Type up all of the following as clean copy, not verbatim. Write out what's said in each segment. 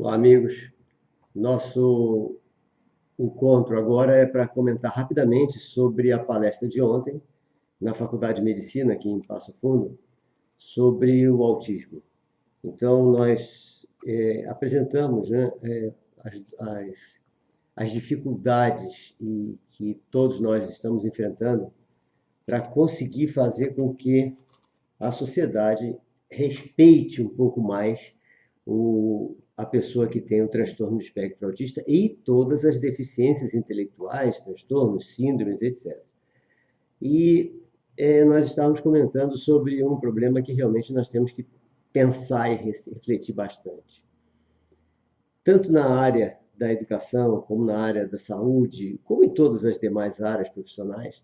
Olá, amigos. Nosso encontro agora é para comentar rapidamente sobre a palestra de ontem, na Faculdade de Medicina, aqui em Passo Fundo, sobre o autismo. Então, nós apresentamos, né, as dificuldades que todos nós estamos enfrentando para conseguir fazer com que a sociedade respeite um pouco mais a pessoa que tem o transtorno do espectro autista e todas as deficiências intelectuais, transtornos, síndromes, etc. E nós estávamos comentando sobre um problema que realmente nós temos que pensar e refletir bastante. Tanto na área da educação, como na área da saúde, como em todas as demais áreas profissionais,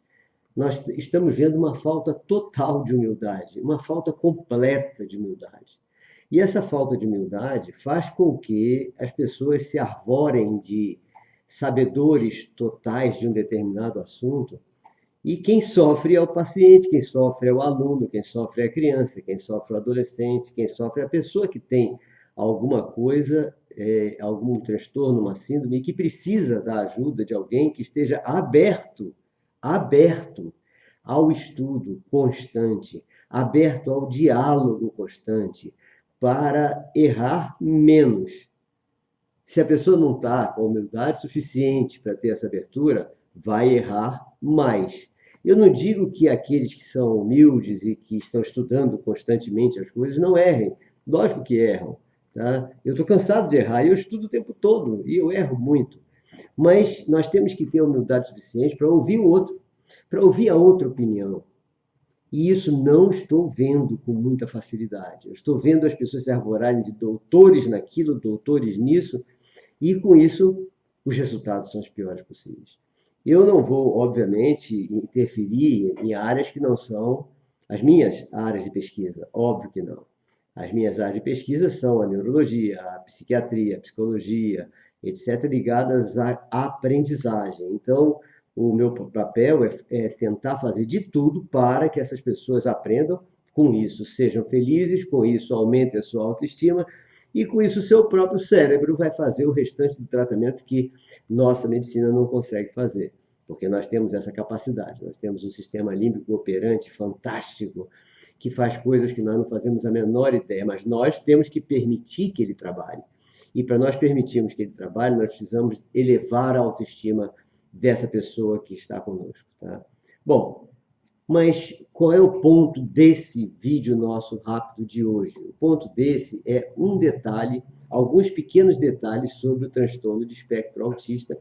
nós estamos vendo uma falta total de humildade, uma falta completa de humildade. E essa falta de humildade faz com que as pessoas se arvorem de sabedores totais de um determinado assunto, e quem sofre é o paciente, quem sofre é o aluno, quem sofre é a criança, quem sofre é o adolescente, quem sofre é a pessoa que tem alguma coisa, algum transtorno, uma síndrome, e que precisa da ajuda de alguém que esteja aberto ao estudo constante, aberto ao diálogo constante, para errar menos. Se a pessoa não está com humildade suficiente para ter essa abertura, vai errar mais. Eu não digo que aqueles que são humildes e que estão estudando constantemente as coisas não errem. Lógico que erram. Tá? Eu estou cansado de errar, eu estudo o tempo todo e eu erro muito. Mas nós temos que ter humildade suficiente para ouvir o outro, para ouvir a outra opinião. E isso não estou vendo com muita facilidade. Eu estou vendo as pessoas se arvorarem de doutores naquilo, doutores nisso, e com isso os resultados são os piores possíveis. Eu não vou, obviamente, interferir em áreas que não são as minhas áreas de pesquisa, óbvio que não. As minhas áreas de pesquisa são a neurologia, a psiquiatria, a psicologia, etc., ligadas à aprendizagem. Então, o meu papel é tentar fazer de tudo para que essas pessoas aprendam, com isso sejam felizes, com isso aumentem a sua autoestima, e com isso o seu próprio cérebro vai fazer o restante do tratamento que nossa medicina não consegue fazer, porque nós temos essa capacidade, nós temos um sistema límbico operante fantástico, que faz coisas que nós não fazemos a menor ideia, mas nós temos que permitir que ele trabalhe. E para nós permitirmos que ele trabalhe, nós precisamos elevar a autoestima dessa pessoa que está conosco. Tá? Bom, mas qual é o ponto desse vídeo nosso rápido de hoje? O ponto desse é um detalhe, alguns pequenos detalhes sobre o transtorno de espectro autista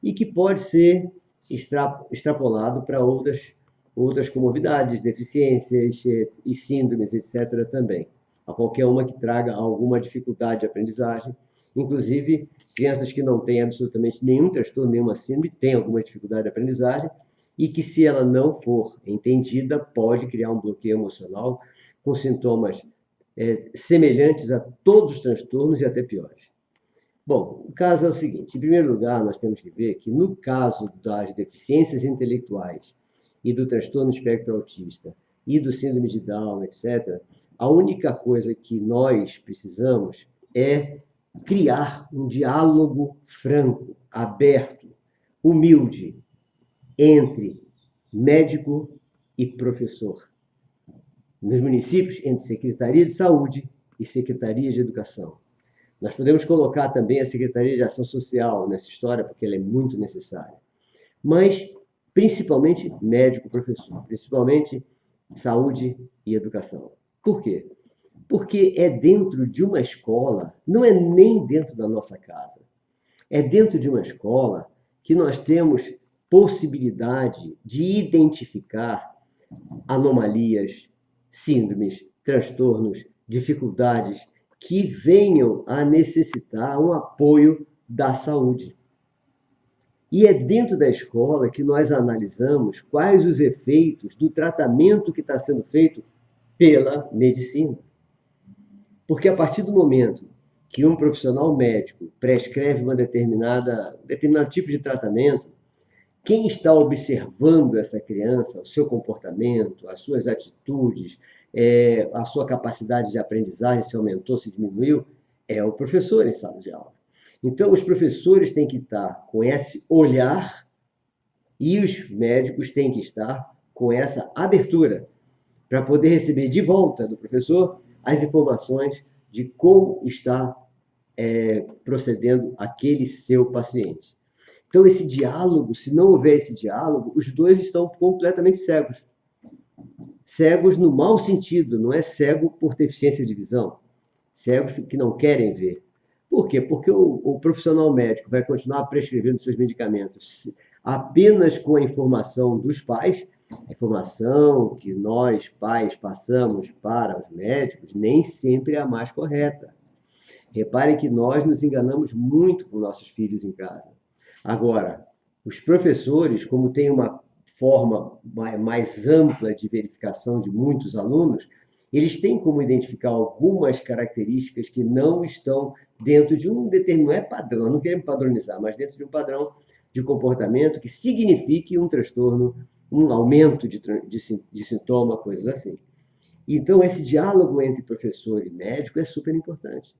e que pode ser extrapolado para outras comorbidades, deficiências e síndromes, etc. também. A qualquer uma que traga alguma dificuldade de aprendizagem, inclusive crianças que não têm absolutamente nenhum transtorno, nenhuma síndrome, têm alguma dificuldade de aprendizagem, e que, se ela não for entendida, pode criar um bloqueio emocional com sintomas semelhantes a todos os transtornos e até piores. Bom, o caso é o seguinte: em primeiro lugar, nós temos que ver que, no caso das deficiências intelectuais e do transtorno espectro autista e do síndrome de Down, etc., a única coisa que nós precisamos é criar um diálogo franco, aberto, humilde, entre médico e professor. Nos municípios, entre Secretaria de Saúde e Secretaria de Educação. Nós podemos colocar também a Secretaria de Ação Social nessa história, porque ela é muito necessária. Mas, principalmente, médico e professor. Principalmente, saúde e educação. Por quê? Porque é dentro de uma escola, não é nem dentro da nossa casa. É dentro de uma escola que nós temos possibilidade de identificar anomalias, síndromes, transtornos, dificuldades que venham a necessitar um apoio da saúde. E é dentro da escola que nós analisamos quais os efeitos do tratamento que está sendo feito pela medicina. Porque a partir do momento que um profissional médico prescreve um determinado tipo de tratamento, quem está observando essa criança, o seu comportamento, as suas atitudes, a sua capacidade de aprendizagem, se aumentou, se diminuiu, É o professor em sala de aula. Então, os professores têm que estar com esse olhar e os médicos têm que estar com essa abertura para poder receber de volta do professor as informações de como está procedendo aquele seu paciente. Então, esse diálogo, se não houver esse diálogo, os dois estão completamente cegos. Cegos no mau sentido, não é cego por deficiência de visão. Cegos que não querem ver. Por quê? Porque o profissional médico vai continuar prescrevendo seus medicamentos apenas com a informação dos pais, a informação que nós, pais, passamos para os médicos, nem sempre é a mais correta. Reparem que nós nos enganamos muito com nossos filhos em casa. Agora, os professores, como têm uma forma mais ampla de verificação de muitos alunos, eles têm como identificar algumas características que não estão dentro de um determinado, não é padrão, não queremos padronizar, mas dentro de um padrão de comportamento que signifique um transtorno, um aumento de sintoma, coisas assim. Então, esse diálogo entre professor e médico é super importante.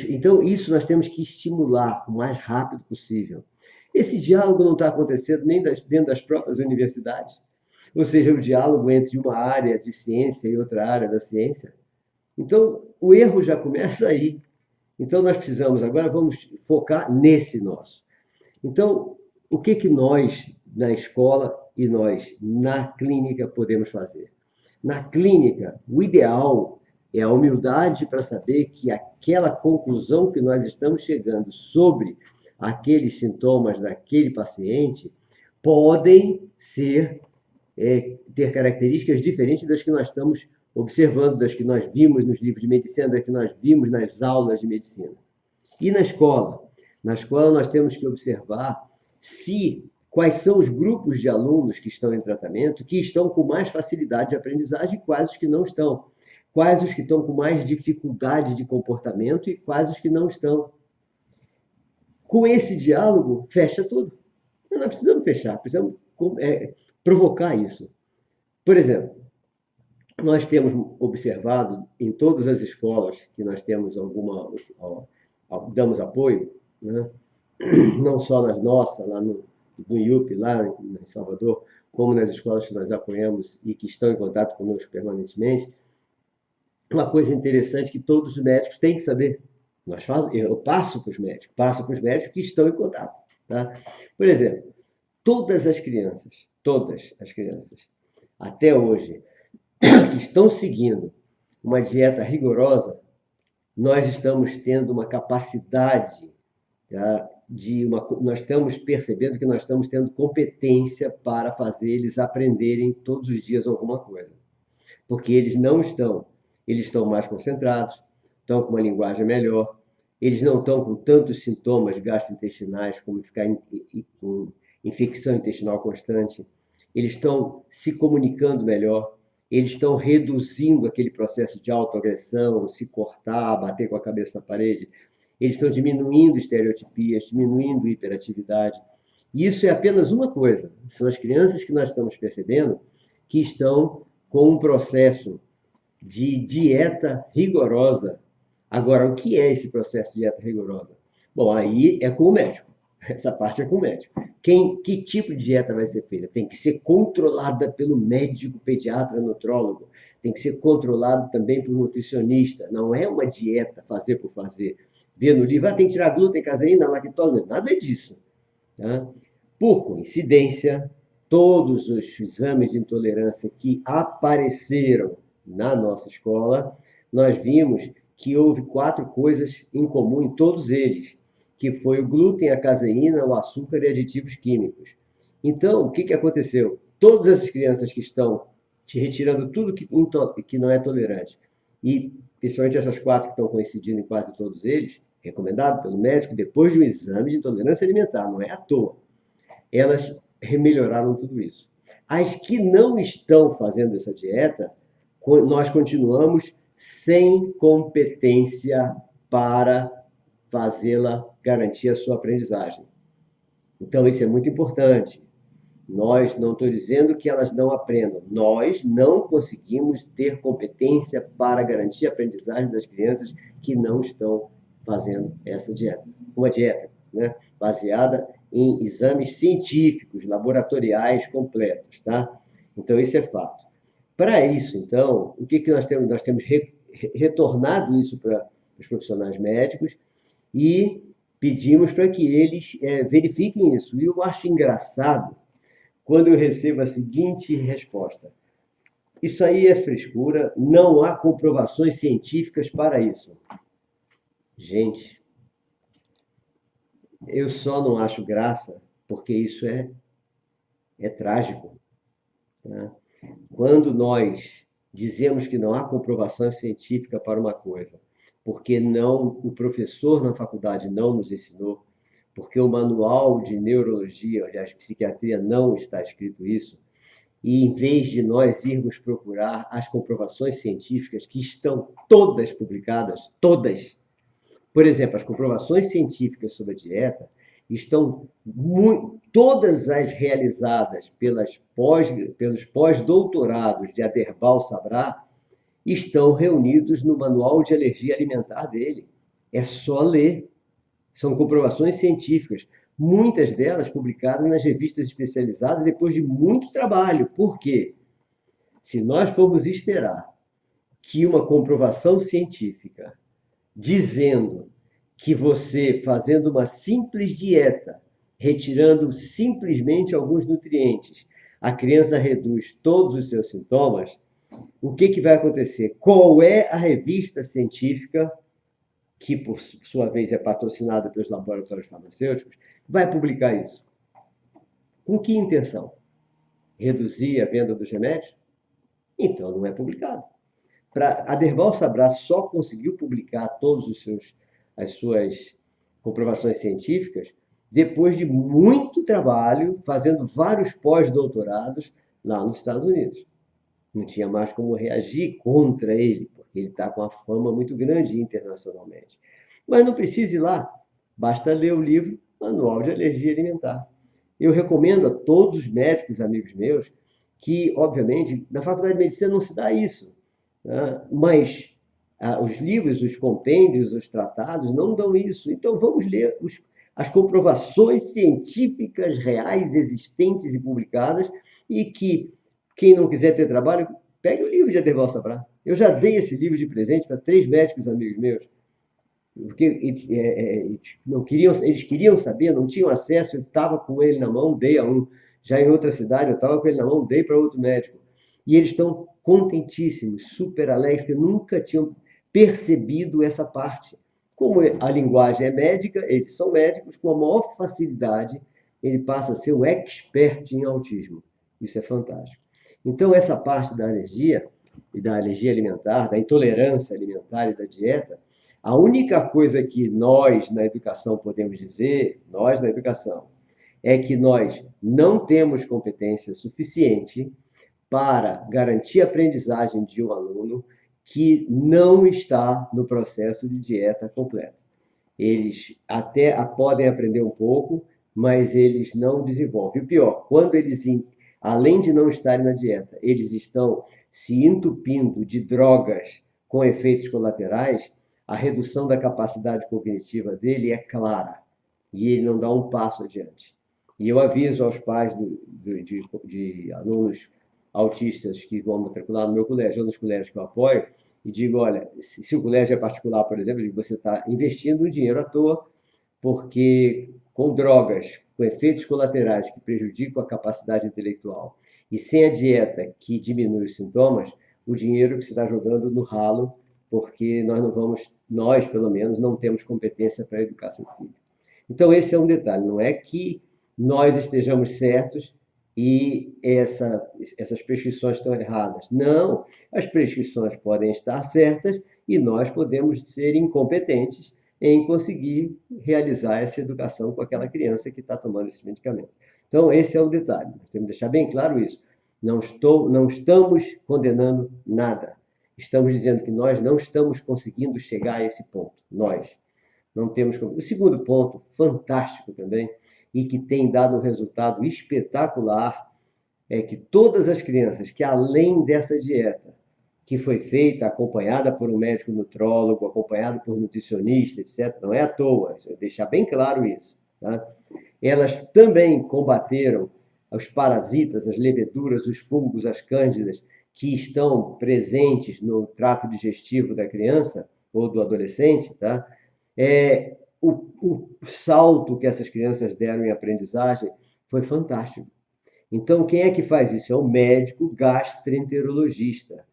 Então, isso nós temos que estimular o mais rápido possível. Esse diálogo não está acontecendo nem dentro das próprias universidades, ou seja, o diálogo entre uma área de ciência e outra área da ciência. Então, o erro já começa aí. Então, nós precisamos, agora vamos focar nesse nosso. Então, o que nós, na escola e nós, na clínica, podemos fazer? Na clínica, o ideal é a humildade para saber que aquela conclusão que nós estamos chegando sobre aqueles sintomas daquele paciente podem ter características diferentes das que nós estamos observando, das que nós vimos nos livros de medicina, das que nós vimos nas aulas de medicina. E na escola? Na escola nós temos que observar quais são os grupos de alunos que estão em tratamento, que estão com mais facilidade de aprendizagem e quais os que não estão. Quais os que estão com mais dificuldade de comportamento e quais os que não estão. Com esse diálogo, fecha tudo. Nós precisamos fechar, precisamos provocar isso. Por exemplo, nós temos observado em todas as escolas que nós temos damos apoio, né? Não só nas nossas, lá no IUP, lá em Salvador, como nas escolas que nós apoiamos e que estão em contato conosco permanentemente, uma coisa interessante que todos os médicos têm que saber. Eu passo para os médicos que estão em contato. Tá? Por exemplo, todas as crianças, até hoje, que estão seguindo uma dieta rigorosa, nós estamos tendo uma capacidade, tá, nós estamos percebendo que nós estamos tendo competência para fazer eles aprenderem todos os dias alguma coisa. Porque eles estão mais concentrados, estão com uma linguagem melhor, eles não estão com tantos sintomas gastrointestinais como ficar com infecção intestinal constante, eles estão se comunicando melhor, eles estão reduzindo aquele processo de autoagressão, se cortar, bater com a cabeça na parede, eles estão diminuindo estereotipias, diminuindo hiperatividade. E isso é apenas uma coisa, são as crianças que nós estamos percebendo que estão com um processo de dieta rigorosa. Agora, o que é esse processo de dieta rigorosa? Bom, aí é com o médico. Essa parte é com o médico. Que tipo de dieta vai ser feita? Tem que ser controlada pelo médico, pediatra, nutrólogo. Tem que ser controlado também por nutricionista. Não é uma dieta fazer por fazer. Ver no livro, tem que tirar glúten, caseína, lactose, nada disso. Tá? Por coincidência, todos os exames de intolerância que apareceram na nossa escola, nós vimos que houve 4 coisas em comum em todos eles, que foi o glúten, a caseína, o açúcar e aditivos químicos. Então, o que aconteceu? Todas essas crianças que estão te retirando tudo que não é tolerante, e principalmente essas 4 que estão coincidindo em quase todos eles, recomendado pelo médico, depois de um exame de intolerância alimentar, não é à toa, elas melhoraram tudo isso. As que não estão fazendo essa dieta, nós continuamos sem competência para fazê-la garantir a sua aprendizagem. Então, isso é muito importante. Nós, não estou dizendo que elas não aprendam, nós não conseguimos ter competência para garantir a aprendizagem das crianças que não estão fazendo essa dieta. Uma dieta, né, baseada em exames científicos, laboratoriais completos, tá? Então, isso é fato. Para isso, então, o que nós temos? Nós temos retornado isso para os profissionais médicos e pedimos para que eles verifiquem isso. E eu acho engraçado quando eu recebo a seguinte resposta: isso aí é frescura, não há comprovações científicas para isso. Gente, eu só não acho graça porque isso é trágico. Tá? Quando nós dizemos que não há comprovação científica para uma coisa, porque não o professor na faculdade não nos ensinou, porque o manual de neurologia, aliás, psiquiatria, não está escrito isso, e em vez de nós irmos procurar as comprovações científicas que estão todas publicadas, todas, por exemplo, as comprovações científicas sobre a dieta estão todas as realizadas pelos pós-doutorados de Aderbal Sabra estão reunidos no Manual de Alergia Alimentar dele. É só ler. São comprovações científicas, muitas delas publicadas nas revistas especializadas depois de muito trabalho. Por quê? Se nós formos esperar que uma comprovação científica dizendo que você, fazendo uma simples dieta, retirando simplesmente alguns nutrientes, a criança reduz todos os seus sintomas, o que vai acontecer? Qual é a revista científica, que por sua vez é patrocinada pelos laboratórios farmacêuticos, vai publicar isso? Com que intenção? Reduzir a venda dos remédios? Então não é publicado. Aderbal Sabra só conseguiu publicar as suas comprovações científicas depois de muito trabalho, fazendo vários pós-doutorados lá nos Estados Unidos. Não tinha mais como reagir contra ele, porque ele está com uma fama muito grande internacionalmente. Mas não precisa ir lá, basta ler o livro Manual de Alergia Alimentar. Eu recomendo a todos os médicos, amigos meus, que, obviamente, na faculdade de medicina não se dá isso, né? Mas os livros, os compêndios, os tratados não dão isso. Então vamos ler as comprovações científicas reais, existentes e publicadas, e que quem não quiser ter trabalho, pegue o livro de Aderbal Sabra. Eu já dei esse livro de presente para 3 médicos amigos meus, porque eles queriam saber, não tinham acesso, eu estava com ele na mão, dei a um. Já em outra cidade, eu estava com ele na mão, dei para outro médico. E eles estão contentíssimos, super alegres, porque nunca tinham percebido essa parte. Como a linguagem é médica, eles são médicos, com a maior facilidade, ele passa a ser o expert em autismo. Isso é fantástico. Então, essa parte da alergia, e da alergia alimentar, da intolerância alimentar e da dieta, a única coisa que nós na educação podemos dizer, nós na educação, é que nós não temos competência suficiente para garantir a aprendizagem de um aluno que não está no processo de dieta completa. Eles até podem aprender um pouco, mas eles não desenvolvem. O pior, quando eles, além de não estarem na dieta, eles estão se entupindo de drogas com efeitos colaterais, a redução da capacidade cognitiva dele é clara e ele não dá um passo adiante. E eu aviso aos pais de alunos autistas que vão matricular no meu colégio ou nos colégios que eu apoio, e digo, olha, se o colégio é particular, por exemplo, você está investindo dinheiro à toa, porque com drogas, com efeitos colaterais que prejudicam a capacidade intelectual, e sem a dieta que diminui os sintomas, o dinheiro que você está jogando no ralo, porque nós pelo menos, não temos competência para educar seu filho. Então esse é um detalhe, não é que nós estejamos certos e essas prescrições estão erradas. Não, as prescrições podem estar certas e nós podemos ser incompetentes em conseguir realizar essa educação com aquela criança que está tomando esse medicamento. Então, esse é o detalhe. Nós temos que deixar bem claro isso. Não estamos condenando nada. Estamos dizendo que nós não estamos conseguindo chegar a esse ponto. Nós. Não temos como. O segundo ponto, fantástico também, e que tem dado um resultado espetacular, é que todas as crianças que, além dessa dieta, que foi feita, acompanhada por um médico nutrólogo, acompanhado por nutricionista, etc., não é à toa, deixar bem claro isso, tá? Elas também combateram os parasitas, as leveduras, os fungos, as cândidas, que estão presentes no trato digestivo da criança ou do adolescente, tá? O salto que essas crianças deram em aprendizagem foi fantástico. Então, quem é que faz isso? É o médico gastroenterologista.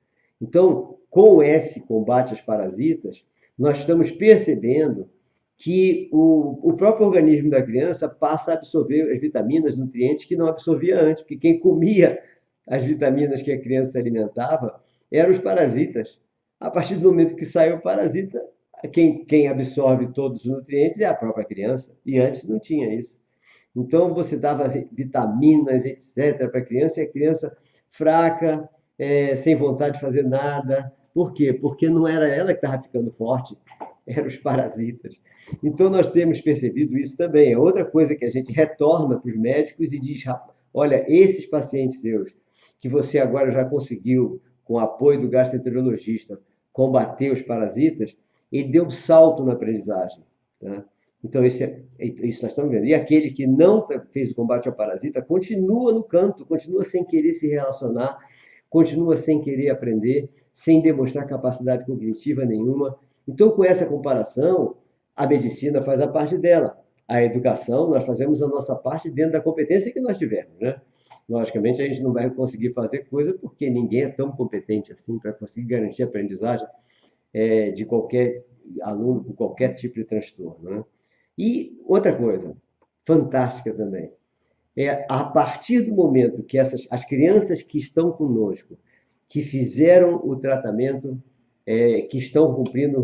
Então, com esse combate às parasitas, nós estamos percebendo que o próprio organismo da criança passa a absorver as vitaminas, nutrientes que não absorvia antes, porque quem comia as vitaminas que a criança se alimentava eram os parasitas. A partir do momento que saiu o parasita, quem absorve todos os nutrientes é a própria criança, e antes não tinha isso. Então, você dava vitaminas, etc., para a criança, e a criança fraca, sem vontade de fazer nada. Por quê? Porque não era ela que estava ficando forte, eram os parasitas. Então, nós temos percebido isso também. É outra coisa que a gente retorna para os médicos e diz: olha, esses pacientes seus, que você agora já conseguiu, com o apoio do gastroenterologista, combater os parasitas, ele deu um salto na aprendizagem. Tá? Então, isso nós estamos vendo. E aquele que não fez o combate ao parasita continua no canto, continua sem querer se relacionar, continua sem querer aprender, sem demonstrar capacidade cognitiva nenhuma. Então, com essa comparação, a medicina faz a parte dela. A educação, nós fazemos a nossa parte dentro da competência que nós tivermos, né? Logicamente, a gente não vai conseguir fazer coisa porque ninguém é tão competente assim para conseguir garantir a aprendizagem de qualquer aluno com qualquer tipo de transtorno, né? E outra coisa, fantástica também, a partir do momento que as crianças que estão conosco, que fizeram o tratamento, que estão cumprindo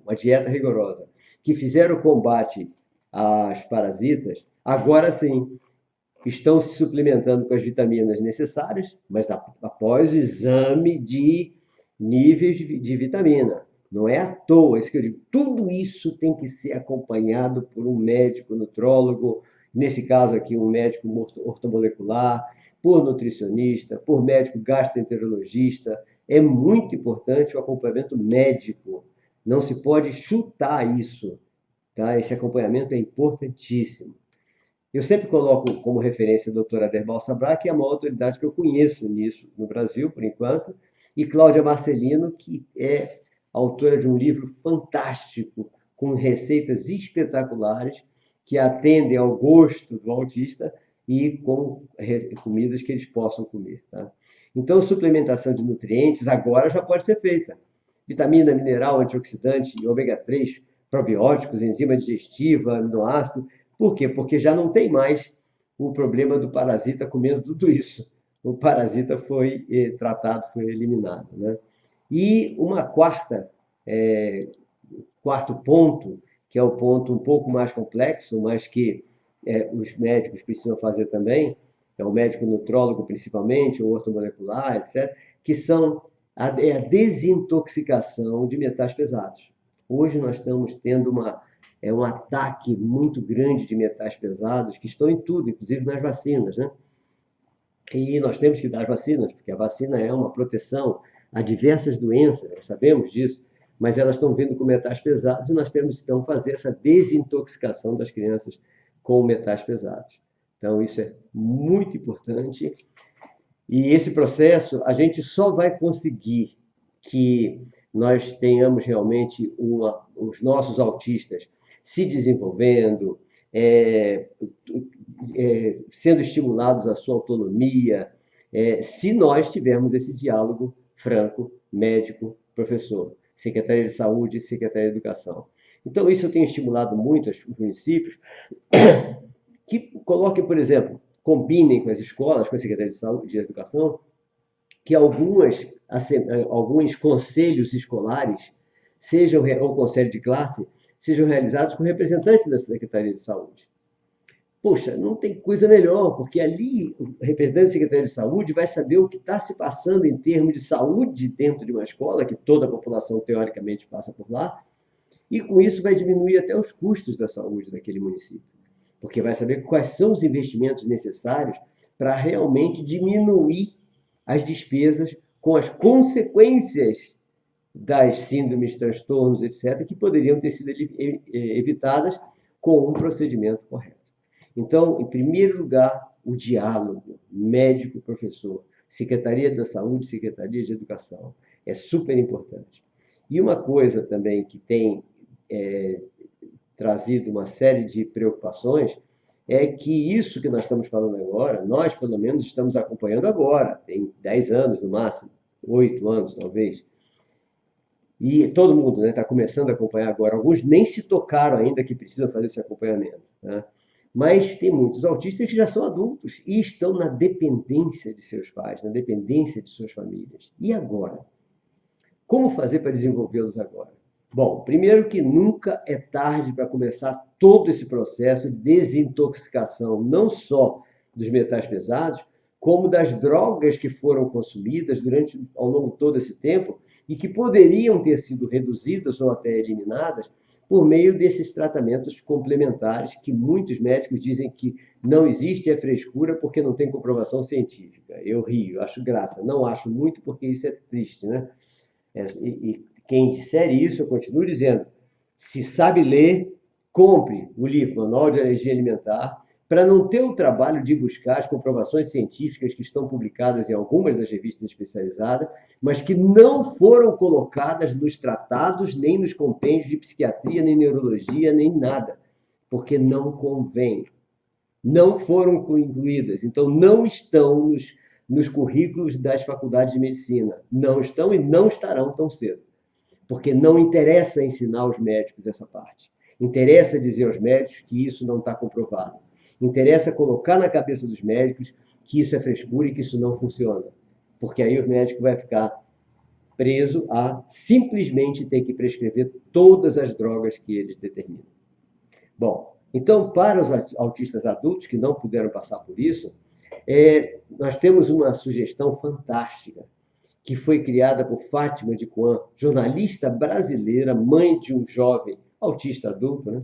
uma dieta rigorosa, que fizeram o combate às parasitas, agora sim estão se suplementando com as vitaminas necessárias, mas após o exame de níveis de vitamina. Não é à toa, isso que eu digo. Tudo isso tem que ser acompanhado por um médico nutrólogo, nesse caso aqui, um médico ortomolecular, por nutricionista, por médico gastroenterologista. É muito importante o acompanhamento médico. Não se pode chutar isso, tá? Esse acompanhamento é importantíssimo. Eu sempre coloco como referência a doutora Derbal Sabra, que é a maior autoridade que eu conheço nisso no Brasil, por enquanto, e Cláudia Marcelino, que é autora de um livro fantástico, com receitas espetaculares, que atendem ao gosto do autista e com comidas que eles possam comer. Tá? Então, suplementação de nutrientes agora já pode ser feita. Vitamina, mineral, antioxidante, ômega 3, probióticos, enzima digestiva, aminoácido. Por quê? Porque já não tem mais o problema do parasita comendo tudo isso. O parasita foi tratado, foi eliminado, né? E uma quarto ponto, que é o ponto um pouco mais complexo, mas que os médicos precisam fazer também, é o médico nutrólogo principalmente, o ortomolecular, etc., que são a desintoxicação de metais pesados. Hoje nós estamos tendo um ataque muito grande de metais pesados que estão em tudo, inclusive nas vacinas, né? E nós temos que dar as vacinas, porque a vacina é uma proteção a diversas doenças, nós sabemos disso, mas elas estão vindo com metais pesados e nós temos então fazer essa desintoxicação das crianças com metais pesados. Então isso é muito importante e esse processo a gente só vai conseguir que nós tenhamos realmente os nossos autistas se desenvolvendo, sendo estimulados a sua autonomia, se nós tivermos esse diálogo franco, médico, professor, Secretaria de Saúde, Secretaria de Educação. Então, isso eu tenho estimulado muito os municípios que coloquem, por exemplo, combinem com as escolas, com a Secretaria de Saúde e de Educação, que alguns conselhos escolares, ou conselho de classe, sejam realizados com representantes da Secretaria de Saúde. Poxa, não tem coisa melhor, porque ali o representante da Secretaria de Saúde vai saber o que está se passando em termos de saúde dentro de uma escola, que toda a população teoricamente passa por lá, E com isso vai diminuir até os custos da saúde daquele município, porque vai saber quais são os investimentos necessários para realmente diminuir as despesas com as consequências das síndromes, transtornos, etc., que poderiam ter sido evitadas com um procedimento correto. Então, em primeiro lugar, o diálogo médico-professor, Secretaria da Saúde, Secretaria de Educação, é super importante. E uma coisa também que tem trazido uma série de preocupações é que isso que nós estamos falando agora, nós pelo menos estamos acompanhando agora, tem 10 anos no máximo, 8 anos talvez, e todo mundo está começando a acompanhar agora. Alguns nem se tocaram ainda que precisam fazer esse acompanhamento. Né? Mas tem muitos autistas que já são adultos e estão na dependência de seus pais, na dependência de suas famílias. E agora? Como fazer para desenvolvê-los agora? Bom, primeiro que nunca é tarde para começar todo esse processo de desintoxicação, não só dos metais pesados, como das drogas que foram consumidas ao longo de todo esse tempo e que poderiam ter sido reduzidas ou até eliminadas por meio desses tratamentos complementares que muitos médicos dizem que não existe é frescura porque não tem comprovação científica. Eu rio, acho graça. Não acho muito porque isso é triste, né? E quem disser isso, eu continuo dizendo, se sabe ler, compre o livro Manual de Alergia Alimentar, para não ter o trabalho de buscar as comprovações científicas que estão publicadas em algumas das revistas especializadas, mas que não foram colocadas nos tratados, nem nos compêndios de psiquiatria, nem neurologia, nem nada, porque não convém. Não foram incluídas, então não estão nos currículos das faculdades de medicina. Não estão e não estarão tão cedo, porque não interessa ensinar os médicos essa parte. Interessa dizer aos médicos que isso não está comprovado. Interessa colocar na cabeça dos médicos que isso é frescura e que isso não funciona. Porque aí o médico vai ficar preso a simplesmente ter que prescrever todas as drogas que eles determinam. Bom, então, para os autistas adultos que não puderam passar por isso, nós temos uma sugestão fantástica, que foi criada por Fátima de Coan, jornalista brasileira, mãe de um jovem autista adulto, né?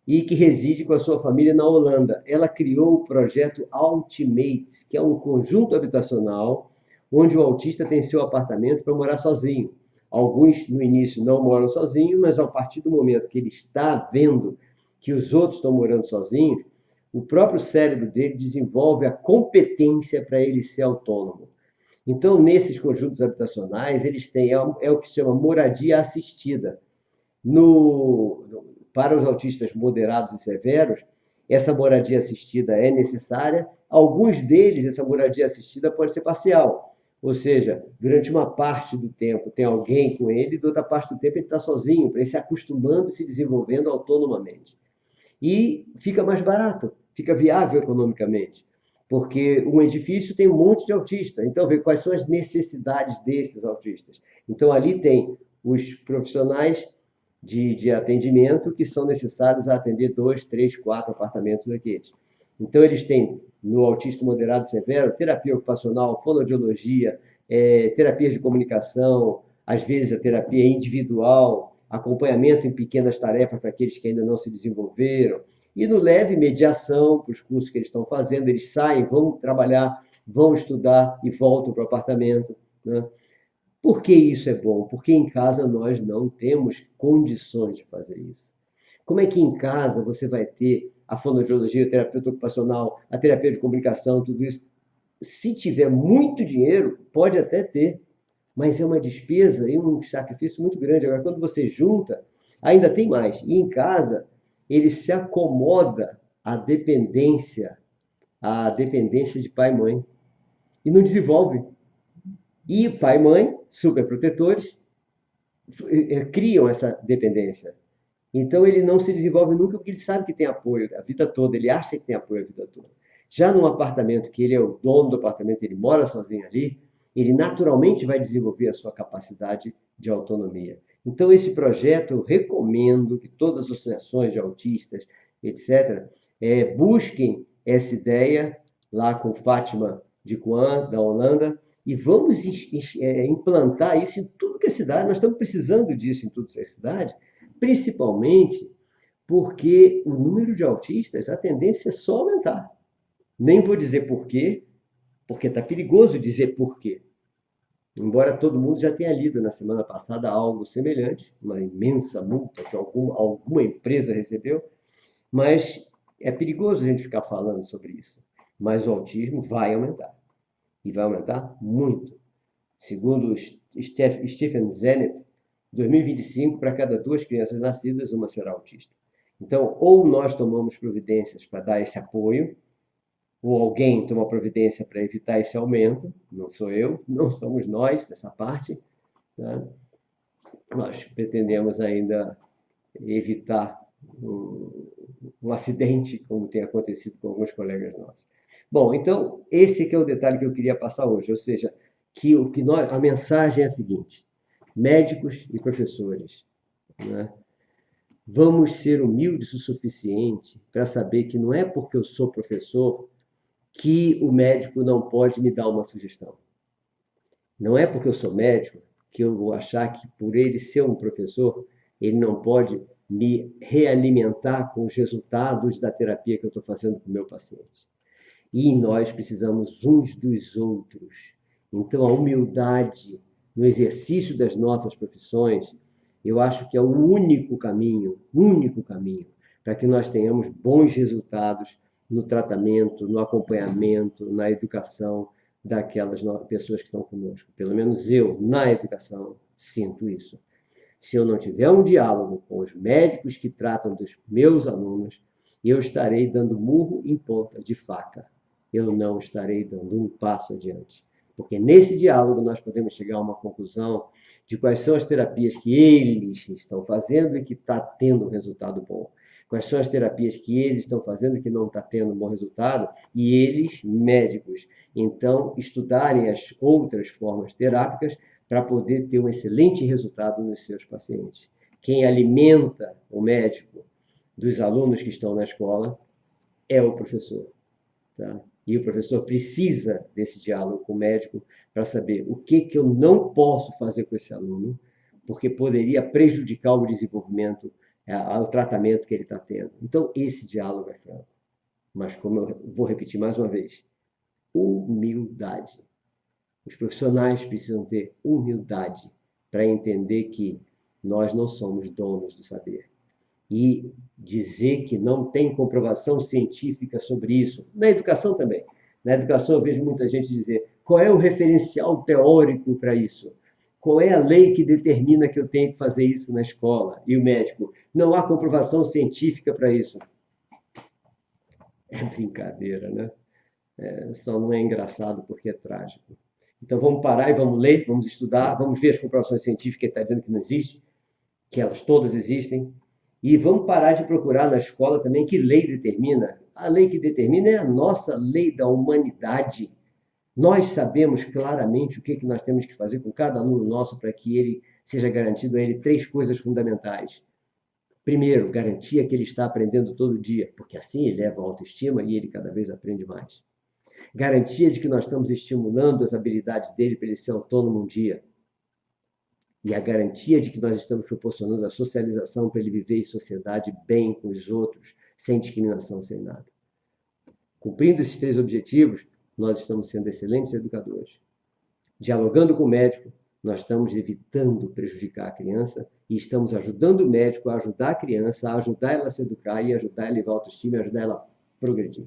E que reside com a sua família na Holanda. Ela criou o projeto Altimates, que é um conjunto habitacional onde o autista tem seu apartamento para morar sozinho. Alguns, no início, não moram sozinhos, mas a partir do momento que ele está vendo que os outros estão morando sozinhos, o próprio cérebro dele desenvolve a competência para ele ser autônomo. Então, nesses conjuntos habitacionais, eles têm o que se chama moradia assistida. Para os autistas moderados e severos, essa moradia assistida é necessária. Alguns deles, essa moradia assistida pode ser parcial. Ou seja, durante uma parte do tempo tem alguém com ele, e outra parte do tempo ele está sozinho, para ele se acostumando e se desenvolvendo autonomamente. E fica mais barato, fica viável economicamente, porque um edifício tem um monte de autistas. Então, vê quais são as necessidades desses autistas. Então, ali tem os profissionais de atendimento que são necessários a atender 2, 3, 4 apartamentos daqueles. Então, eles têm, no autista moderado e severo, terapia ocupacional, fonoaudiologia, terapias de comunicação, às vezes a terapia individual, acompanhamento em pequenas tarefas para aqueles que ainda não se desenvolveram, e no leve, mediação para os cursos que eles estão fazendo. Eles saem, vão trabalhar, vão estudar e voltam para o apartamento. Né? Por que isso é bom? Porque em casa nós não temos condições de fazer isso. Como é que em casa você vai ter a fonoaudiologia, a terapia ocupacional, a terapia de comunicação, tudo isso? Se tiver muito dinheiro, pode até ter, mas é uma despesa e um sacrifício muito grande. Agora, quando você junta, ainda tem mais. E em casa, ele se acomoda à dependência de pai e mãe, e não desenvolve. E pai e mãe, super protetores, criam essa dependência. Então ele não se desenvolve nunca porque ele sabe que tem apoio a vida toda, ele acha que tem apoio a vida toda. Já num apartamento que ele é o dono do apartamento, ele mora sozinho ali, ele naturalmente vai desenvolver a sua capacidade de autonomia. Então esse projeto eu recomendo que todas as associações de autistas, etc., busquem essa ideia lá com Fátima de Coan, da Holanda, e vamos implantar isso em tudo que é cidade. Nós estamos precisando disso em tudo que é cidade, principalmente porque o número de autistas, a tendência é só aumentar. Nem vou dizer por quê, porque está perigoso dizer por quê. Embora todo mundo já tenha lido na semana passada algo semelhante, uma imensa multa que alguma empresa recebeu, mas é perigoso a gente ficar falando sobre isso. Mas o autismo vai aumentar, e vai aumentar muito. Segundo Stephen Zeneff, 2025, para cada 2 crianças nascidas, uma será autista. Então, ou nós tomamos providências para dar esse apoio, ou alguém toma providência para evitar esse aumento, não sou eu, não somos nós dessa parte, tá? Nós pretendemos ainda evitar um acidente, como tem acontecido com alguns colegas nossos. Bom, então, esse que é o detalhe que eu queria passar hoje, ou seja, a mensagem é a seguinte: médicos e professores, né? Vamos ser humildes o suficiente para saber que não é porque eu sou professor que o médico não pode me dar uma sugestão. Não é porque eu sou médico que eu vou achar que, por ele ser um professor, ele não pode me realimentar com os resultados da terapia que eu estou fazendo com o meu paciente. E nós precisamos uns dos outros. Então, a humildade no exercício das nossas profissões, eu acho que é o único caminho para que nós tenhamos bons resultados no tratamento, no acompanhamento, na educação daquelas pessoas que estão conosco. Pelo menos eu, na educação, sinto isso. Se eu não tiver um diálogo com os médicos que tratam dos meus alunos, eu estarei dando murro em ponta de faca. Eu não estarei dando um passo adiante. Porque nesse diálogo nós podemos chegar a uma conclusão de quais são as terapias que eles estão fazendo e que está tendo um resultado bom. Quais são as terapias que eles estão fazendo e que não está tendo um bom resultado, e eles, médicos, então, estudarem as outras formas terápicas para poder ter um excelente resultado nos seus pacientes. Quem alimenta o médico dos alunos que estão na escola é o professor, tá? E o professor precisa desse diálogo com o médico para saber o que eu não posso fazer com esse aluno, porque poderia prejudicar o desenvolvimento, o tratamento que ele está tendo. Então, esse diálogo é franco. Mas, como eu vou repetir mais uma vez, humildade. Os profissionais precisam ter humildade para entender que nós não somos donos do saber. E dizer que não tem comprovação científica sobre isso. Na educação também. Na educação eu vejo muita gente dizer: qual é o referencial teórico para isso? Qual é a lei que determina que eu tenho que fazer isso na escola? E o médico: não há comprovação científica para isso. É brincadeira, né? Só não é engraçado porque é trágico. Então vamos parar e vamos ler, vamos estudar, vamos ver as comprovações científicas que está dizendo que não existe, que elas todas existem, e vamos parar de procurar na escola também que lei determina. A lei que determina é a nossa lei da humanidade. Nós sabemos claramente o que nós temos que fazer com cada aluno nosso para que ele seja garantido a ele 3 coisas fundamentais. Primeiro, garantia que ele está aprendendo todo dia, porque assim ele leva a autoestima e ele cada vez aprende mais. Garantia de que nós estamos estimulando as habilidades dele para ele ser autônomo um dia. E a garantia de que nós estamos proporcionando a socialização para ele viver em sociedade bem com os outros, sem discriminação, sem nada. Cumprindo esses 3 objetivos, nós estamos sendo excelentes educadores. Dialogando com o médico, nós estamos evitando prejudicar a criança e estamos ajudando o médico a ajudar a criança, a ajudar ela a se educar e ajudar ela a levar a autoestima e ajudar ela a progredir.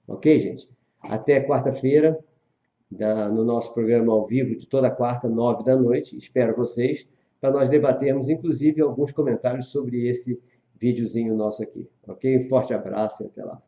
Ok, gente? Até quarta-feira, no nosso programa ao vivo de toda quarta, 9 da noite. Espero vocês para nós debatermos, inclusive, alguns comentários sobre esse videozinho nosso aqui. Ok? Um forte abraço e até lá.